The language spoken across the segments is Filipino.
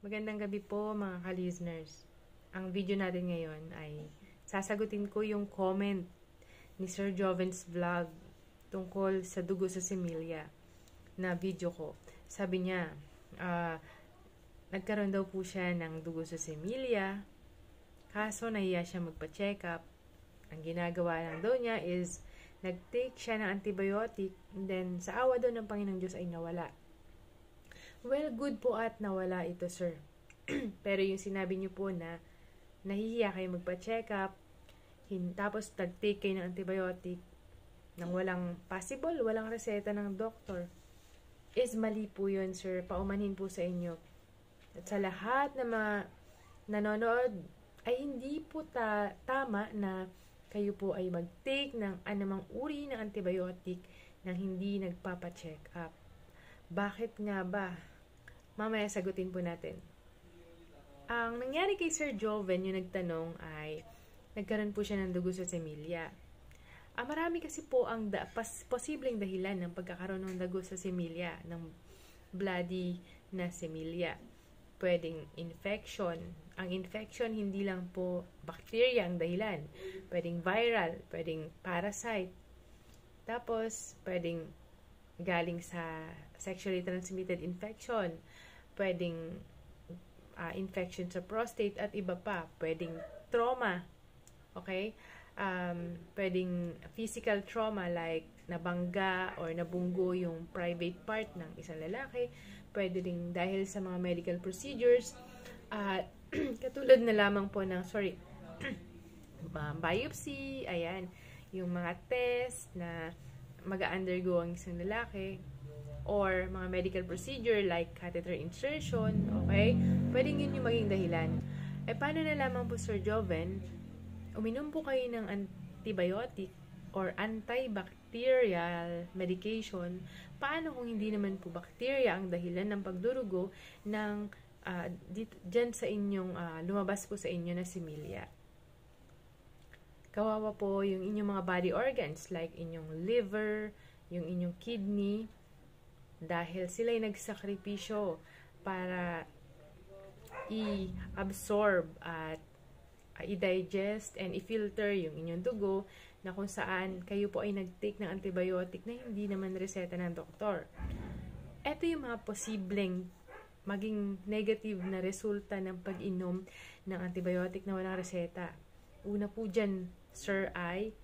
Magandang gabi po mga ka-listeners. Ang video natin ngayon ay sasagutin ko yung comment ni Sir Joven's vlog tungkol sa dugo sa similya na video ko. Sabi niya, nagkaroon daw po siya ng dugo sa similya, kaso nahiya siya magpa-check up. Ang ginagawa lang daw niya is nag-take siya ng antibiotic, and then sa awa daw ng Panginoong Diyos ay nawala. Well, good po at nawala ito, sir. Pero yung sinabi niyo po na nahihiya kayo magpa-check up, tapos nag-take kayo ng antibiotic nang walang possible, walang reseta ng doktor, is mali po yun, sir. Paumanhin po sa inyo. At sa lahat na mga nanonood, ay hindi po tama na kayo po ay mag-take ng anumang uri ng antibiotic nang hindi nagpapa-check up. Bakit nga ba? Mamaya sagutin po natin. Ang nangyari kay Sir Joven, yung nagtanong, ay nagkaroon po siya ng dugo sa similya. Marami kasi po ang posibleng dahilan ng pagkakaroon ng dugo sa similya, ng bloody na similya. Pwedeng infection. Ang infection, hindi lang po bacteria ang dahilan. Pwedeng viral, pwedeng parasite. Tapos, pwedeng galing sa sexually transmitted infection, pwedeng infection sa prostate at iba pa, pwedeng trauma, okay? Pwedeng physical trauma like nabangga or nabunggo yung private part ng isang lalaki, pwede rin dahil sa mga medical procedures at katulad na lamang po ng biopsy, ayan, yung mga test na mag-undergo ang isang lalaki, or mga medical procedure like catheter insertion, okay? Pwedeng yun yung maging dahilan. Paano na lamang po, Sir Joven, uminom po kayo ng antibiotic or antibacterial medication, paano kung hindi naman po bacteria ang dahilan ng pagdurugo ng dyan sa inyong, lumabas po sa inyo na similya? Kawawa po yung inyong mga body organs like inyong liver, yung inyong kidney, dahil sila'y nagsakripisyo para i-absorb at i-digest and i-filter yung inyong dugo na kung saan kayo po ay nag-take ng antibiotic na hindi naman reseta ng doktor. Ito yung mga posibleng maging negative na resulta ng pag-inom ng antibiotic na walang reseta. Una po dyan, sir, ay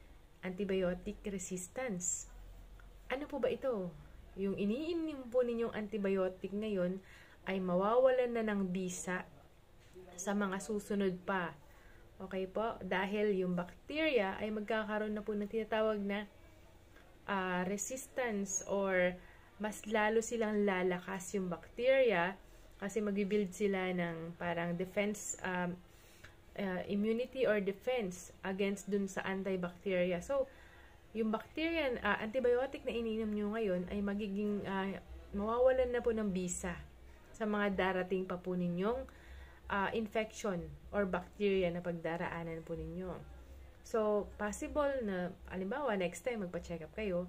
antibiotic resistance. Ano po ba ito? Yung iniinom po ninyong antibiotic ngayon ay mawawalan na ng bisa sa mga susunod pa. Okay po? Dahil yung bacteria ay magkakaroon na po ng tinatawag na resistance, or mas lalo silang lalakas yung bacteria kasi mag-build sila ng parang defense, immunity or defense against dun sa antibacteria. So, yung bacteria, antibiotic na iniinom nyo ngayon ay magiging mawawalan na po ng bisa sa mga darating pa po ninyong infection or bacteria na pagdaraanan po ninyo. So, possible na, halimbawa, next time magpa-check up kayo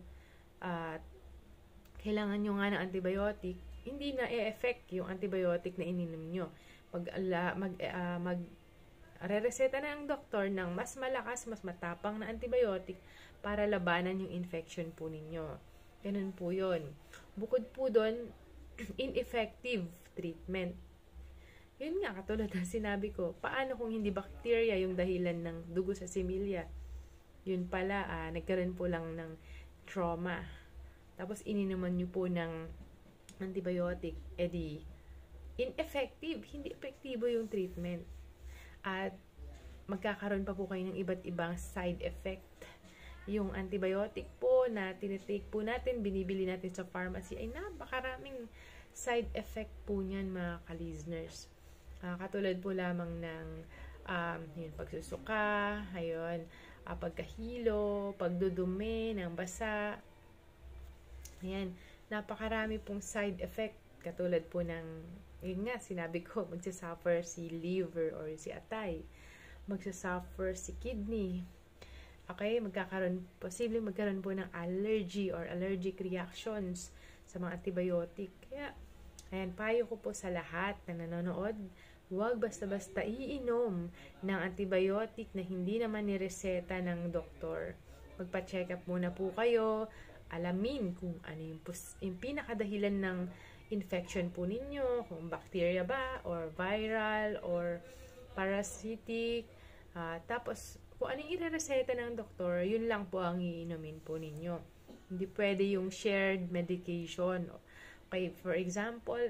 at kailangan nyo nga ng antibiotic, hindi na e-effect yung antibiotic na ininom nyo. Re-reseta na ang doktor ng mas malakas, mas matapang na antibiotic para labanan yung infection po ninyo. Ganun po yun. Bukod po doon, ineffective treatment. Yun nga, katulad ng sinabi ko, paano kung hindi bacteria yung dahilan ng dugo sa similya? Yun pala, nagkaroon po lang ng trauma. Tapos ininuman nyo po ng antibiotic, edi ineffective, hindi epektibo yung treatment. At magkakaroon pa po kayo ng iba't ibang side effect. Yung antibiotic po na tinitake po natin, binibili natin sa pharmacy, ay napakaraming side effect po niyan, mga ka-listeners. Katulad po lamang ng pagsusuka, ayun, pagkahilo, pagdudumi ng basa. Ayan, napakarami pong side effect. Katulad po ng, yun nga, sinabi ko, magsasuffer si liver or si atay. Magsasuffer si kidney. Okay, posibleng magkaroon po ng allergy or allergic reactions sa mga antibiotic. Kaya, Ayan, payo ko po sa lahat na nanonood, huwag basta-basta iinom ng antibiotic na hindi naman nireseta ng doktor. Magpa-check up muna po kayo, alamin kung ano yung pinakadahilan ng infection po ninyo, kung bacteria ba, or viral, or parasitic. Tapos, kung ano yung irereseta ng doktor, yun lang po ang iinumin po ninyo. Hindi pwede yung shared medication. Okay, for example,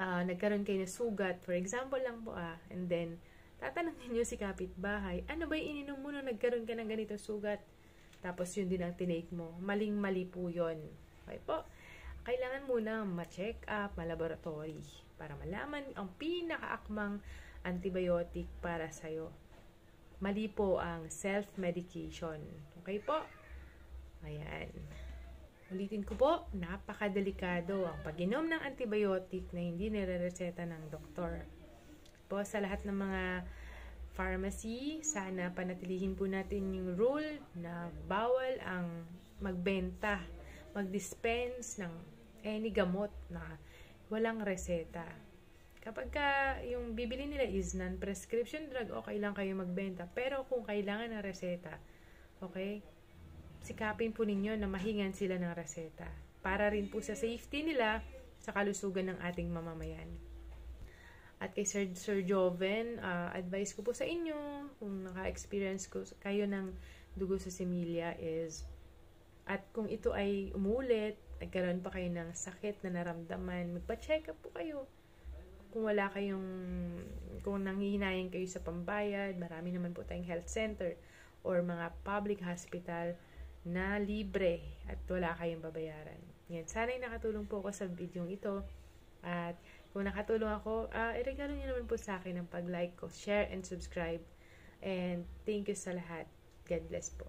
nagkaroon kayo ng sugat, for example lang po and then, tatanungin nyo si kapitbahay, ano ba yung ininom mo nung nagkaroon ka ng ganito sugat? Tapos yun din ang tinake mo. Maling-mali po yun. Okay po? Kailangan muna ma-check up, ma-laboratory para malaman ang pinakaakmang antibiotic para sa'yo. Mali po ang self-medication. Okay po? Ayan. Ulitin ko po, napakadelikado ang pag-inom ng antibiotic na hindi nire-reseta ng doktor. Po sa lahat ng mga pharmacy, sana panatilihin po natin yung rule na bawal ang magbenta, mag-dispense ng any gamot na walang reseta. Kapag yung bibili nila is non-prescription drug, okay lang kayo magbenta. Pero kung kailangan ng reseta, okay, sikapin po ninyo na mahingan sila ng reseta. Para rin po sa safety nila, sa kalusugan ng ating mamamayan. At kay Sir Joven, advice ko po sa inyo, kung naka-experience kayo ng dugo sa similya is, at kung ito ay umulit, nagkaroon pa kayo ng sakit na naramdaman, magpa-check up po kayo. Kung wala kayong, kung nanghihinayan kayo sa pambayad, marami naman po tayong health center or mga public hospital na libre at wala kayong babayaran. Yan, sana'y nakatulong po ako sa video ito. At kung nakatulong ako, iregalo niyo naman po sa akin ang pag-like ko, share and subscribe. And thank you sa lahat. God bless po.